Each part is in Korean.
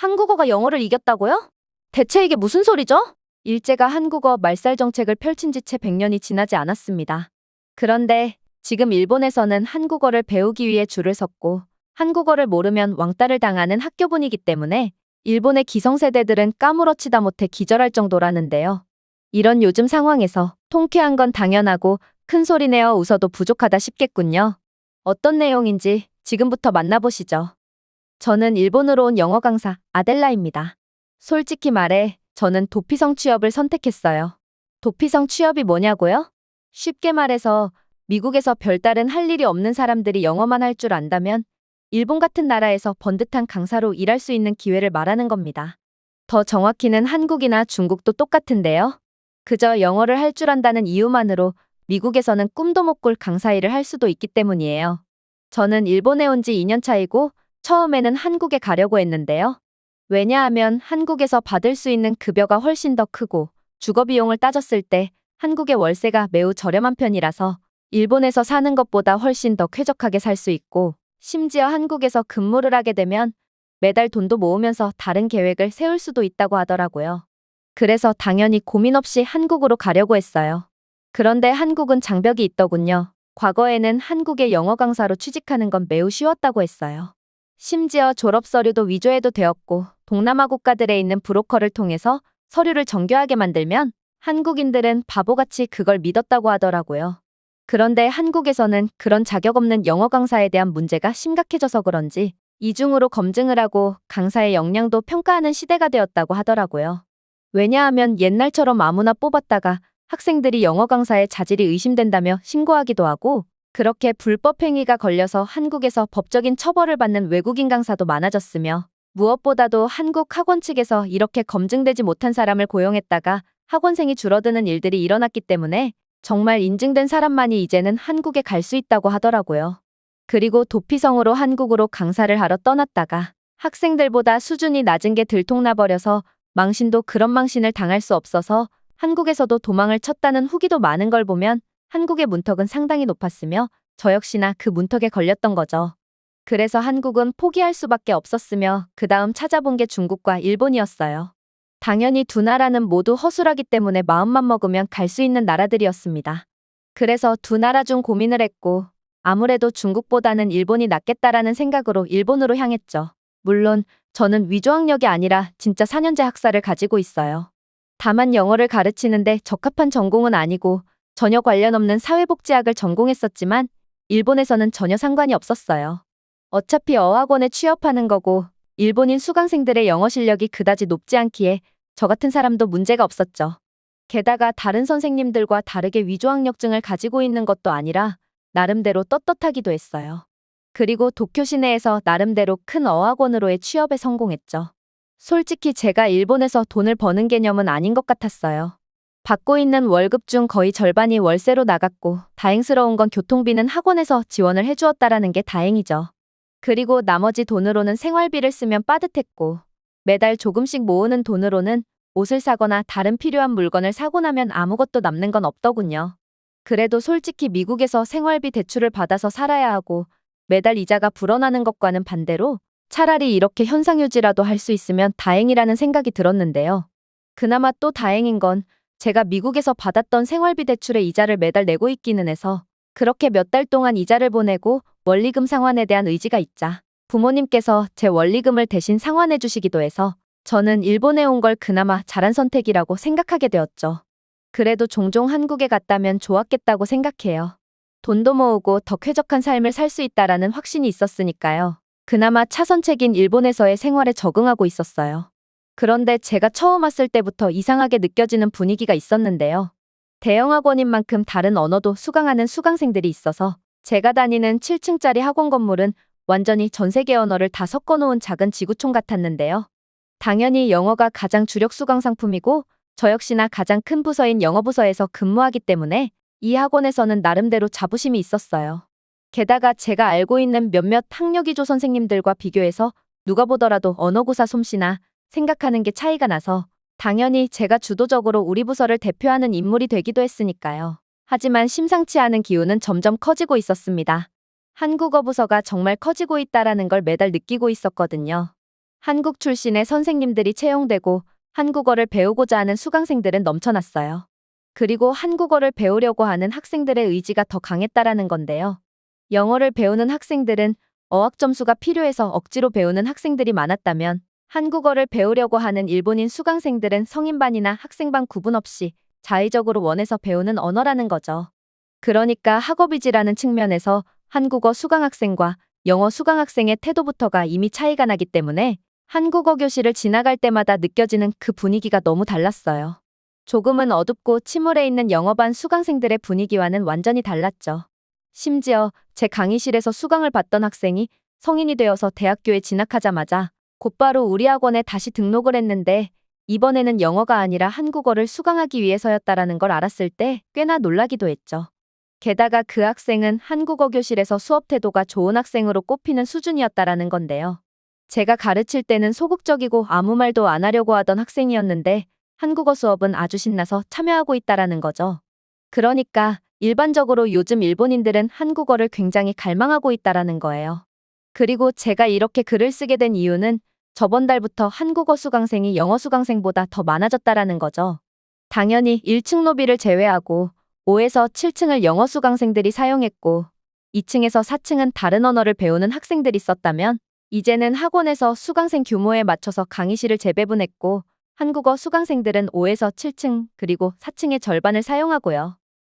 한국어가 영어를 이겼다고요? 대체 이게 무슨 소리죠? 일제가 한국어 말살 정책을 펼친 지 채 100년이 지나지 않았습니다. 그런데 지금 일본에서는 한국어를 배우기 위해 줄을 섰고 한국어를 모르면 왕따를 당하는 학교 분위기 때문에 일본의 기성세대들은 까무러치다 못해 기절할 정도라는데요. 이런 요즘 상황에서 통쾌한 건 당연하고 큰 소리 내어 웃어도 부족하다 싶겠군요. 어떤 내용인지 지금부터 만나보시죠. 저는 일본으로 온 영어 강사 아델라입니다. 솔직히 말해 저는 도피성 취업을 선택했어요. 도피성 취업이 뭐냐고요? 쉽게 말해서 미국에서 별다른 할 일이 없는 사람들이 영어만 할 줄 안다면 일본 같은 나라에서 번듯한 강사로 일할 수 있는 기회를 말하는 겁니다. 더 정확히는 한국이나 중국도 똑같은데요. 그저 영어를 할 줄 안다는 이유만으로 미국에서는 꿈도 못 꿀 강사 일을 할 수도 있기 때문이에요. 저는 일본에 온 지 2년 차이고 처음에는 한국에 가려고 했는데요. 왜냐하면 한국에서 받을 수 있는 급여가 훨씬 더 크고 주거 비용을 따졌을 때 한국의 월세가 매우 저렴한 편이라서 일본에서 사는 것보다 훨씬 더 쾌적하게 살 수 있고 심지어 한국에서 근무를 하게 되면 매달 돈도 모으면서 다른 계획을 세울 수도 있다고 하더라고요. 그래서 당연히 고민 없이 한국으로 가려고 했어요. 그런데 한국은 장벽이 있더군요. 과거에는 한국의 영어 강사로 취직하는 건 매우 쉬웠다고 했어요. 심지어 졸업 서류도 위조해도 되었고 동남아 국가들에 있는 브로커를 통해서 서류를 정교하게 만들면 한국인들은 바보같이 그걸 믿었다고 하더라고요. 그런데 한국에서는 그런 자격 없는 영어 강사에 대한 문제가 심각해져서 그런지 이중으로 검증을 하고 강사의 역량도 평가하는 시대가 되었다고 하더라고요. 왜냐하면 옛날처럼 아무나 뽑았다가 학생들이 영어 강사의 자질이 의심된다며 신고하기도 하고 그렇게 불법 행위가 걸려서 한국에서 법적인 처벌을 받는 외국인 강사도 많아졌으며 무엇보다도 한국 학원 측에서 이렇게 검증되지 못한 사람을 고용했다가 학원생이 줄어드는 일들이 일어났기 때문에 정말 인증된 사람만이 이제는 한국에 갈 수 있다고 하더라고요. 그리고 도피성으로 한국으로 강사를 하러 떠났다가 학생들보다 수준이 낮은 게 들통나버려서 망신도 그런 망신을 당할 수 없어서 한국에서도 도망을 쳤다는 후기도 많은 걸 보면 한국의 문턱은 상당히 높았으며 저 역시나 그 문턱에 걸렸던 거죠. 그래서 한국은 포기할 수밖에 없었으며 그 다음 찾아본 게 중국과 일본이었어요. 당연히 두 나라는 모두 허술하기 때문에 마음만 먹으면 갈 수 있는 나라들이었습니다. 그래서 두 나라 중 고민을 했고 아무래도 중국보다는 일본이 낫겠다라는 생각으로 일본으로 향했죠. 물론 저는 위조학력이 아니라 진짜 4년제 학사를 가지고 있어요. 다만 영어를 가르치는데 적합한 전공은 아니고 전혀 관련 없는 사회복지학을 전공했었지만 일본에서는 전혀 상관이 없었어요. 어차피 어학원에 취업하는 거고 일본인 수강생들의 영어 실력이 그다지 높지 않기에 저 같은 사람도 문제가 없었죠. 게다가 다른 선생님들과 다르게 위조학력증을 가지고 있는 것도 아니라 나름대로 떳떳하기도 했어요. 그리고 도쿄 시내에서 나름대로 큰 어학원으로의 취업에 성공했죠. 솔직히 제가 일본에서 돈을 버는 개념은 아닌 것 같았어요. 받고 있는 월급 중 거의 절반이 월세로 나갔고 다행스러운 건 교통비는 학원에서 지원을 해주었다라는 게 다행이죠. 그리고 나머지 돈으로는 생활비를 쓰면 빠듯했고 매달 조금씩 모으는 돈으로는 옷을 사거나 다른 필요한 물건을 사고 나면 아무것도 남는 건 없더군요. 그래도 솔직히 미국에서 생활비 대출을 받아서 살아야 하고 매달 이자가 불어나는 것과는 반대로 차라리 이렇게 현상유지라도 할 수 있으면 다행이라는 생각이 들었는데요. 그나마 또 다행인 건 제가 미국에서 받았던 생활비 대출의 이자를 매달 내고 있기는 해서 그렇게 몇 달 동안 이자를 보내고 원리금 상환에 대한 의지가 있자 부모님께서 제 원리금을 대신 상환해 주시기도 해서 저는 일본에 온 걸 그나마 잘한 선택이라고 생각하게 되었죠. 그래도 종종 한국에 갔다면 좋았겠다고 생각해요. 돈도 모으고 더 쾌적한 삶을 살 수 있다라는 확신이 있었으니까요. 그나마 차선책인 일본에서의 생활에 적응하고 있었어요. 그런데 제가 처음 왔을 때부터 이상하게 느껴지는 분위기가 있었는데요. 대형학원인 만큼 다른 언어도 수강하는 수강생들이 있어서 제가 다니는 7층짜리 학원 건물은 완전히 전 세계 언어를 다 섞어놓은 작은 지구촌 같았는데요. 당연히 영어가 가장 주력 수강 상품이고 저 역시나 가장 큰 부서인 영어부서에서 근무하기 때문에 이 학원에서는 나름대로 자부심이 있었어요. 게다가 제가 알고 있는 몇몇 학력위조 선생님들과 비교해서 누가 보더라도 언어구사 솜씨나 생각하는 게 차이가 나서 당연히 제가 주도적으로 우리 부서를 대표하는 인물이 되기도 했으니까요. 하지만 심상치 않은 기운은 점점 커지고 있었습니다. 한국어 부서가 정말 커지고 있다라는 걸 매달 느끼고 있었거든요. 한국 출신의 선생님들이 채용되고 한국어를 배우고자 하는 수강생들은 넘쳐났어요. 그리고 한국어를 배우려고 하는 학생들의 의지가 더 강했다라는 건데요. 영어를 배우는 학생들은 어학 점수가 필요해서 억지로 배우는 학생들이 많았다면 한국어를 배우려고 하는 일본인 수강생들은 성인반이나 학생반 구분 없이 자의적으로 원해서 배우는 언어라는 거죠. 그러니까 학업위주라는 측면에서 한국어 수강학생과 영어 수강학생의 태도부터가 이미 차이가 나기 때문에 한국어 교실을 지나갈 때마다 느껴지는 그 분위기가 너무 달랐어요. 조금은 어둡고 침울해 있는 영어반 수강생들의 분위기와는 완전히 달랐죠. 심지어 제 강의실에서 수강을 받던 학생이 성인이 되어서 대학교에 진학하자마자 곧바로 우리 학원에 다시 등록을 했는데 이번에는 영어가 아니라 한국어를 수강하기 위해서였다라는 걸 알았을 때 꽤나 놀라기도 했죠. 게다가 그 학생은 한국어 교실에서 수업 태도가 좋은 학생으로 꼽히는 수준이었다라는 건데요. 제가 가르칠 때는 소극적이고 아무 말도 안 하려고 하던 학생이었는데 한국어 수업은 아주 신나서 참여하고 있다라는 거죠. 그러니까 일반적으로 요즘 일본인들은 한국어를 굉장히 갈망하고 있다라는 거예요. 그리고 제가 이렇게 글을 쓰게 된 이유는 저번 달부터 한국어 수강생이 영어 수강생보다 더 많아졌다라는 거죠. 당연히 1층 로비를 제외하고 5에서 7층을 영어 수강생들이 사용했고 2층에서 4층은 다른 언어를 배우는 학생들이 썼다면 이제는 학원에서 수강생 규모에 맞춰서 강의실을 재배분했고 한국어 수강생들은 5에서 7층 그리고 4층의 절반을 사용하고요.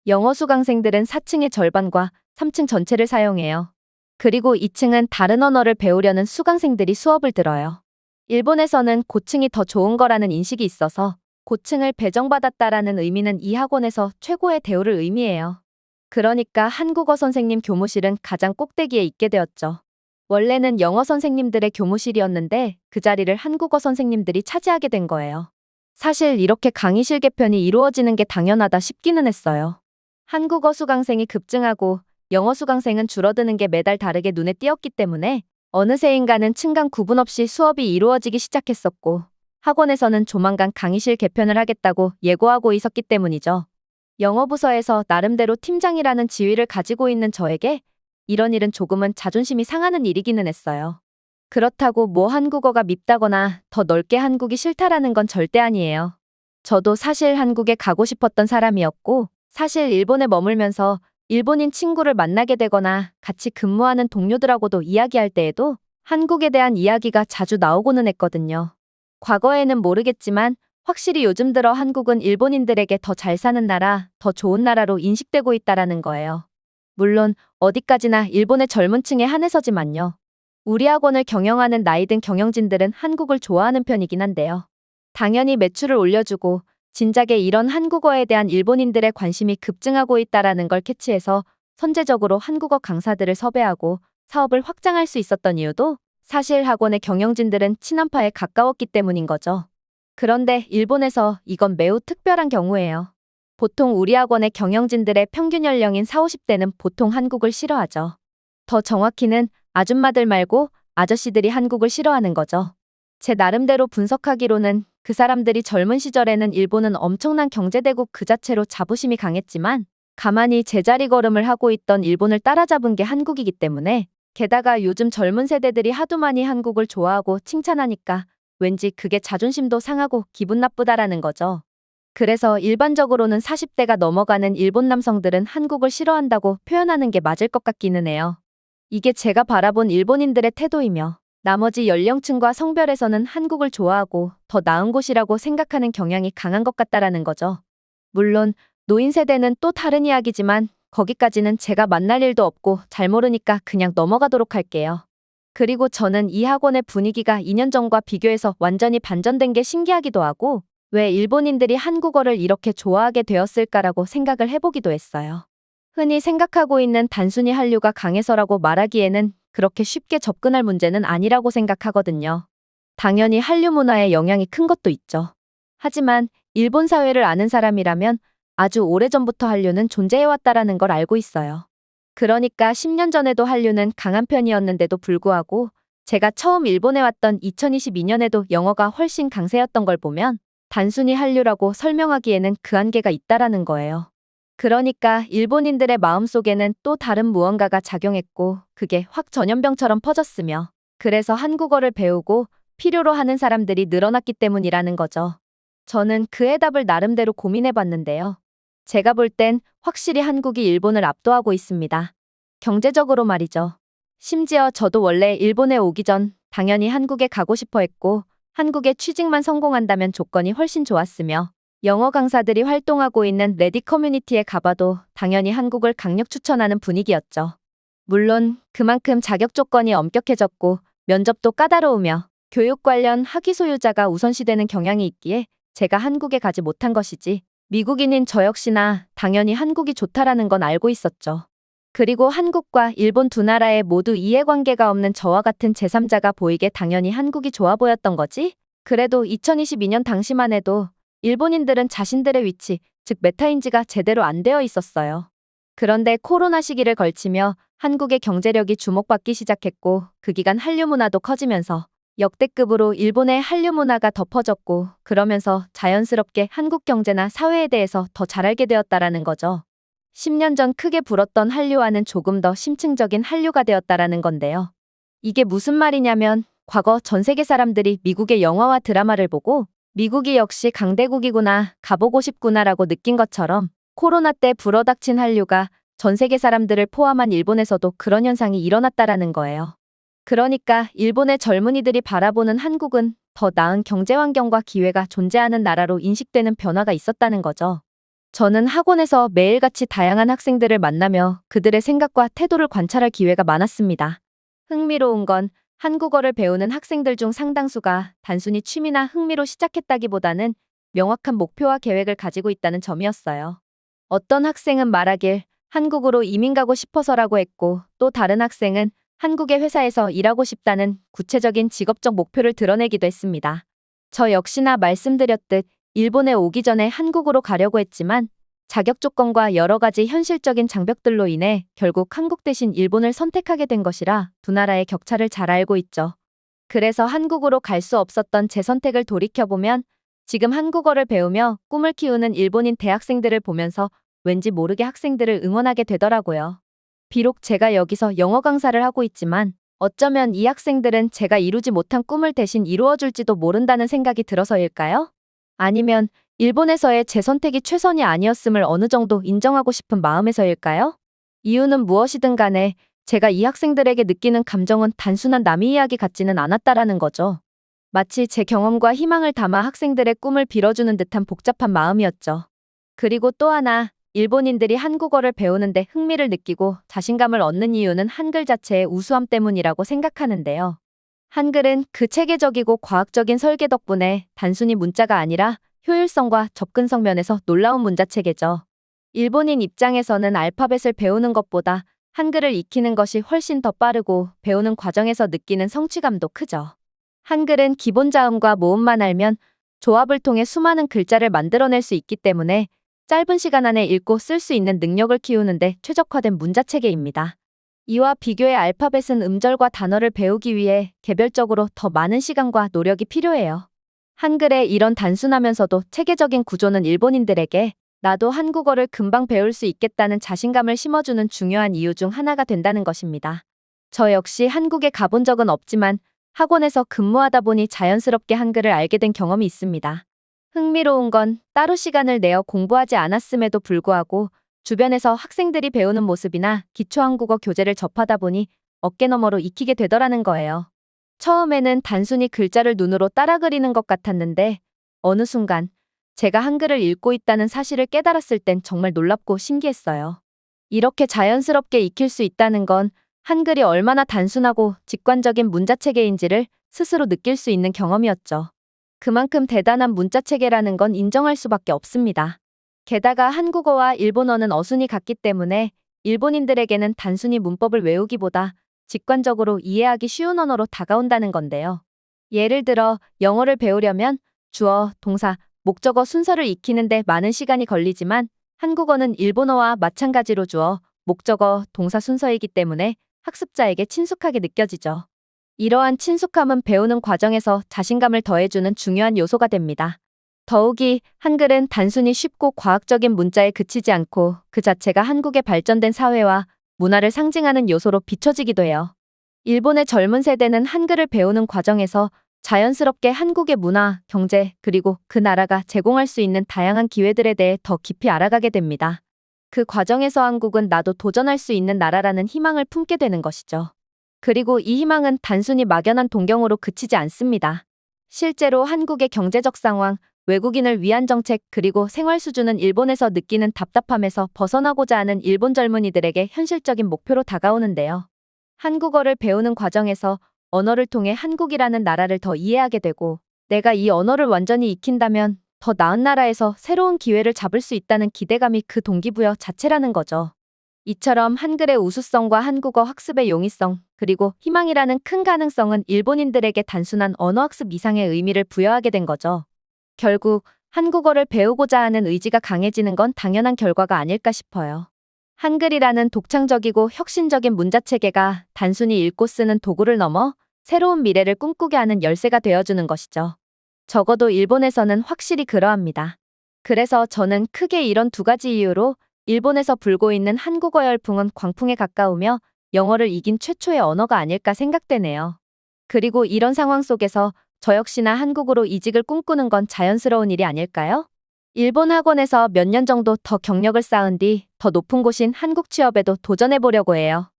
영어 수강생들은 4층의 절반과 3층 전체를 사용해요. 그리고 2층은 다른 언어를 배우려는 수강생들이 수업을 들어요. 일본에서는 고층이 더 좋은 거라는 인식이 있어서 고층을 배정받았다라는 의미는 이 학원에서 최고의 대우를 의미해요. 그러니까 한국어 선생님 교무실은 가장 꼭대기에 있게 되었죠. 원래는 영어 선생님들의 교무실이었는데 그 자리를 한국어 선생님들이 차지하게 된 거예요. 사실 이렇게 강의실 개편이 이루어지는 게 당연하다 싶기는 했어요. 한국어 수강생이 급증하고 영어 수강생은 줄어드는 게 매달 다르게 눈에 띄었기 때문에 어느새인가는 층 간 구분 없이 수업이 이루어지기 시작했었고 학원에서는 조만간 강의실 개편을 하겠다고 예고하고 있었기 때문이죠. 영어 부서에서 나름대로 팀장이라는 지위를 가지고 있는 저에게 이런 일은 조금은 자존심이 상하는 일이기는 했어요. 그렇다고 뭐 한국어가 밉다거나 더 넓게 한국이 싫다라는 건 절대 아니에요. 저도 사실 한국에 가고 싶었던 사람이었고 사실 일본에 머물면서 일본인 친구를 만나게 되거나 같이 근무하는 동료들하고도 이야기할 때에도 한국에 대한 이야기가 자주 나오고는 했거든요. 과거에는 모르겠지만 확실히 요즘 들어 한국은 일본인들에게 더 잘 사는 나라, 더 좋은 나라로 인식되고 있다라는 거예요. 물론 어디까지나 일본의 젊은 층에 한해서지만요. 우리 학원을 경영하는 나이든 경영진들은 한국을 좋아하는 편이긴 한데요. 당연히 매출을 올려주고 진작에 이런 한국어에 대한 일본인들의 관심이 급증하고 있다라는 걸 캐치해서 선제적으로 한국어 강사들을 섭외하고 사업을 확장할 수 있었던 이유도 사실 학원의 경영진들은 친한파에 가까웠기 때문인 거죠. 그런데 일본에서 이건 매우 특별한 경우예요. 보통 우리 학원의 경영진들의 평균 연령인 40, 50대는 보통 한국을 싫어하죠. 더 정확히는 아줌마들 말고 아저씨들이 한국을 싫어하는 거죠. 제 나름대로 분석하기로는 그 사람들이 젊은 시절에는 일본은 엄청난 경제대국 그 자체로 자부심이 강했지만 가만히 제자리 걸음을 하고 있던 일본을 따라잡은 게 한국이기 때문에 게다가 요즘 젊은 세대들이 하도 많이 한국을 좋아하고 칭찬하니까 왠지 그게 자존심도 상하고 기분 나쁘다라는 거죠. 그래서 일반적으로는 40대가 넘어가는 일본 남성들은 한국을 싫어한다고 표현하는 게 맞을 것 같기는 해요. 이게 제가 바라본 일본인들의 태도이며 나머지 연령층과 성별에서는 한국을 좋아하고 더 나은 곳이라고 생각하는 경향이 강한 것 같다라는 거죠. 물론 노인 세대는 또 다른 이야기지만 거기까지는 제가 만날 일도 없고 잘 모르니까 그냥 넘어가도록 할게요. 그리고 저는 이 학원의 분위기가 2년 전과 비교해서 완전히 반전된 게 신기하기도 하고 왜 일본인들이 한국어를 이렇게 좋아하게 되었을까라고 생각을 해보기도 했어요. 흔히 생각하고 있는 단순히 한류가 강해서라고 말하기에는 그렇게 쉽게 접근할 문제는 아니라고 생각하거든요. 당연히 한류 문화의 영향이 큰 것도 있죠. 하지만 일본 사회를 아는 사람이라면 아주 오래전부터 한류는 존재해왔다라는 걸 알고 있어요. 그러니까 10년 전에도 한류는 강한 편이었는데도 불구하고 제가 처음 일본에 왔던 2022년에도 영어가 훨씬 강세였던 걸 보면 단순히 한류라고 설명하기에는 그 한계가 있다라는 거예요. 그러니까 일본인들의 마음속에는 또 다른 무언가가 작용했고 그게 확 전염병처럼 퍼졌으며 그래서 한국어를 배우고 필요로 하는 사람들이 늘어났기 때문이라는 거죠. 저는 그 해답을 나름대로 고민해 봤는데요. 제가 볼 땐 확실히 한국이 일본을 압도하고 있습니다. 경제적으로 말이죠. 심지어 저도 원래 일본에 오기 전 당연히 한국에 가고 싶어 했고, 한국에 취직만 성공한다면 조건이 훨씬 좋았으며, 영어 강사들이 활동하고 있는 레딧 커뮤니티에 가봐도 당연히 한국을 강력 추천하는 분위기였죠. 물론 그만큼 자격 조건이 엄격해졌고 면접도 까다로우며 교육 관련 학위 소유자가 우선시되는 경향이 있기에 제가 한국에 가지 못한 것이지, 미국인인 저 역시나 당연히 한국이 좋다라는 건 알고 있었죠. 그리고 한국과 일본 두 나라에 모두 이해관계가 없는 저와 같은 제3자가 보이게 당연히 한국이 좋아 보였던 거지? 그래도 2022년 당시만 해도 일본인들은 자신들의 위치, 즉 메타인지가 제대로 안 되어 있었어요. 그런데 코로나 시기를 걸치며 한국의 경제력이 주목받기 시작했고, 그 기간 한류 문화도 커지면서 역대급으로 일본의 한류 문화가 더 퍼졌고, 그러면서 자연스럽게 한국 경제나 사회에 대해서 더 잘 알게 되었다라는 거죠. 10년 전 크게 불었던 한류와는 조금 더 심층적인 한류가 되었다라는 건데요. 이게 무슨 말이냐면, 과거 전 세계 사람들이 미국의 영화와 드라마를 보고 미국이 역시 강대국이구나, 가보고 싶구나라고 느낀 것처럼 코로나 때 불어닥친 한류가 전 세계 사람들을 포함한 일본에서도 그런 현상이 일어났다라는 거예요. 그러니까 일본의 젊은이들이 바라보는 한국은 더 나은 경제 환경과 기회가 존재하는 나라로 인식되는 변화가 있었다는 거죠. 저는 학원에서 매일같이 다양한 학생들을 만나며 그들의 생각과 태도를 관찰할 기회가 많았습니다. 흥미로운 건 한국어를 배우는 학생들 중 상당수가 단순히 취미나 흥미로 시작했다기보다는 명확한 목표와 계획을 가지고 있다는 점이었어요. 어떤 학생은 말하길 한국으로 이민 가고 싶어서라고 했고, 또 다른 학생은 한국의 회사에서 일하고 싶다는 구체적인 직업적 목표를 드러내기도 했습니다. 저 역시나 말씀드렸듯 일본에 오기 전에 한국으로 가려고 했지만 자격 조건과 여러 가지 현실적인 장벽들로 인해 결국 한국 대신 일본을 선택하게 된 것이라 두 나라의 격차를 잘 알고 있죠. 그래서 한국으로 갈 수 없었던 제 선택을 돌이켜보면 지금 한국어를 배우며 꿈을 키우는 일본인 대학생들을 보면서 왠지 모르게 학생들을 응원하게 되더라고요. 비록 제가 여기서 영어 강사를 하고 있지만 어쩌면 이 학생들은 제가 이루지 못한 꿈을 대신 이루어줄지도 모른다는 생각이 들어서일까요? 아니면 일본에서의 제 선택이 최선이 아니었음을 어느 정도 인정하고 싶은 마음에서일까요? 이유는 무엇이든 간에 제가 이 학생들에게 느끼는 감정은 단순한 남의 이야기 같지는 않았다라는 거죠. 마치 제 경험과 희망을 담아 학생들의 꿈을 빌어주는 듯한 복잡한 마음이었죠. 그리고 또 하나, 일본인들이 한국어를 배우는데 흥미를 느끼고 자신감을 얻는 이유는 한글 자체의 우수함 때문이라고 생각하는데요. 한글은 그 체계적이고 과학적인 설계 덕분에 단순히 문자가 아니라 효율성과 접근성 면에서 놀라운 문자체계죠. 일본인 입장에서는 알파벳을 배우는 것보다 한글을 익히는 것이 훨씬 더 빠르고 배우는 과정에서 느끼는 성취감도 크죠. 한글은 기본 자음과 모음만 알면 조합을 통해 수많은 글자를 만들어낼 수 있기 때문에 짧은 시간 안에 읽고 쓸 수 있는 능력을 키우는데 최적화된 문자체계입니다. 이와 비교해 알파벳은 음절과 단어를 배우기 위해 개별적으로 더 많은 시간과 노력이 필요해요. 한글의 이런 단순하면서도 체계적인 구조는 일본인들에게 나도 한국어를 금방 배울 수 있겠다는 자신감을 심어주는 중요한 이유 중 하나가 된다는 것입니다. 저 역시 한국에 가본 적은 없지만 학원에서 근무하다 보니 자연스럽게 한글을 알게 된 경험이 있습니다. 흥미로운 건 따로 시간을 내어 공부하지 않았음에도 불구하고 주변에서 학생들이 배우는 모습이나 기초 한국어 교재를 접하다 보니 어깨너머로 익히게 되더라는 거예요. 처음에는 단순히 글자를 눈으로 따라 그리는 것 같았는데 어느 순간 제가 한글을 읽고 있다는 사실을 깨달았을 땐 정말 놀랍고 신기했어요. 이렇게 자연스럽게 익힐 수 있다는 건 한글이 얼마나 단순하고 직관적인 문자체계인지를 스스로 느낄 수 있는 경험이었죠. 그만큼 대단한 문자체계라는 건 인정할 수밖에 없습니다. 게다가 한국어와 일본어는 어순이 같기 때문에 일본인들에게는 단순히 문법을 외우기보다 직관적으로 이해하기 쉬운 언어로 다가온다는 건데요. 예를 들어 영어를 배우려면 주어, 동사, 목적어 순서를 익히는데 많은 시간이 걸리지만 한국어는 일본어와 마찬가지로 주어, 목적어, 동사 순서이기 때문에 학습자에게 친숙하게 느껴지죠. 이러한 친숙함은 배우는 과정에서 자신감을 더해주는 중요한 요소가 됩니다. 더욱이 한글은 단순히 쉽고 과학적인 문자에 그치지 않고 그 자체가 한국의 발전된 사회와 문화를 상징하는 요소로 비춰지기도 해요. 일본의 젊은 세대는 한글을 배우는 과정에서 자연스럽게 한국의 문화, 경제, 그리고 그 나라가 제공할 수 있는 다양한 기회들에 대해 더 깊이 알아가게 됩니다. 그 과정에서 한국은 나도 도전할 수 있는 나라라는 희망을 품게 되는 것이죠. 그리고 이 희망은 단순히 막연한 동경으로 그치지 않습니다. 실제로 한국의 경제적 상황, 외국인을 위한 정책, 그리고 생활 수준은 일본에서 느끼는 답답함에서 벗어나고자 하는 일본 젊은이들에게 현실적인 목표로 다가오는데요. 한국어를 배우는 과정에서 언어를 통해 한국이라는 나라를 더 이해하게 되고, 내가 이 언어를 완전히 익힌다면 더 나은 나라에서 새로운 기회를 잡을 수 있다는 기대감이 그 동기부여 자체라는 거죠. 이처럼 한글의 우수성과 한국어 학습의 용이성, 그리고 희망이라는 큰 가능성은 일본인들에게 단순한 언어학습 이상의 의미를 부여하게 된 거죠. 결국 한국어를 배우고자 하는 의지가 강해지는 건 당연한 결과가 아닐까 싶어요. 한글이라는 독창적이고 혁신적인 문자체계가 단순히 읽고 쓰는 도구를 넘어 새로운 미래를 꿈꾸게 하는 열쇠가 되어주는 것이죠. 적어도 일본에서는 확실히 그러합니다. 그래서 저는 크게 이런 두 가지 이유로 일본에서 불고 있는 한국어 열풍은 광풍에 가까우며 영어를 이긴 최초의 언어가 아닐까 생각되네요. 그리고 이런 상황 속에서 저 역시나 한국으로 이직을 꿈꾸는 건 자연스러운 일이 아닐까요? 일본 학원에서 몇 년 정도 더 경력을 쌓은 뒤 더 높은 곳인 한국 취업에도 도전해보려고 해요.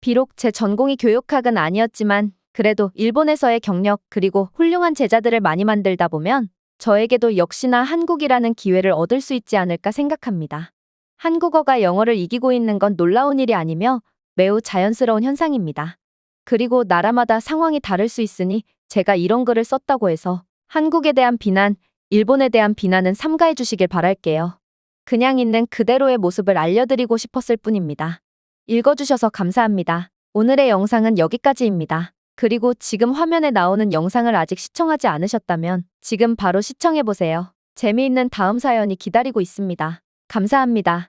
비록 제 전공이 교육학은 아니었지만 그래도 일본에서의 경력 그리고 훌륭한 제자들을 많이 만들다 보면 저에게도 역시나 한국이라는 기회를 얻을 수 있지 않을까 생각합니다. 한국어가 영어를 이기고 있는 건 놀라운 일이 아니며 매우 자연스러운 현상입니다. 그리고 나라마다 상황이 다를 수 있으니 제가 이런 글을 썼다고 해서 한국에 대한 비난, 일본에 대한 비난은 삼가해 주시길 바랄게요. 그냥 있는 그대로의 모습을 알려드리고 싶었을 뿐입니다. 읽어주셔서 감사합니다. 오늘의 영상은 여기까지입니다. 그리고 지금 화면에 나오는 영상을 아직 시청하지 않으셨다면 지금 바로 시청해보세요. 재미있는 다음 사연이 기다리고 있습니다. 감사합니다.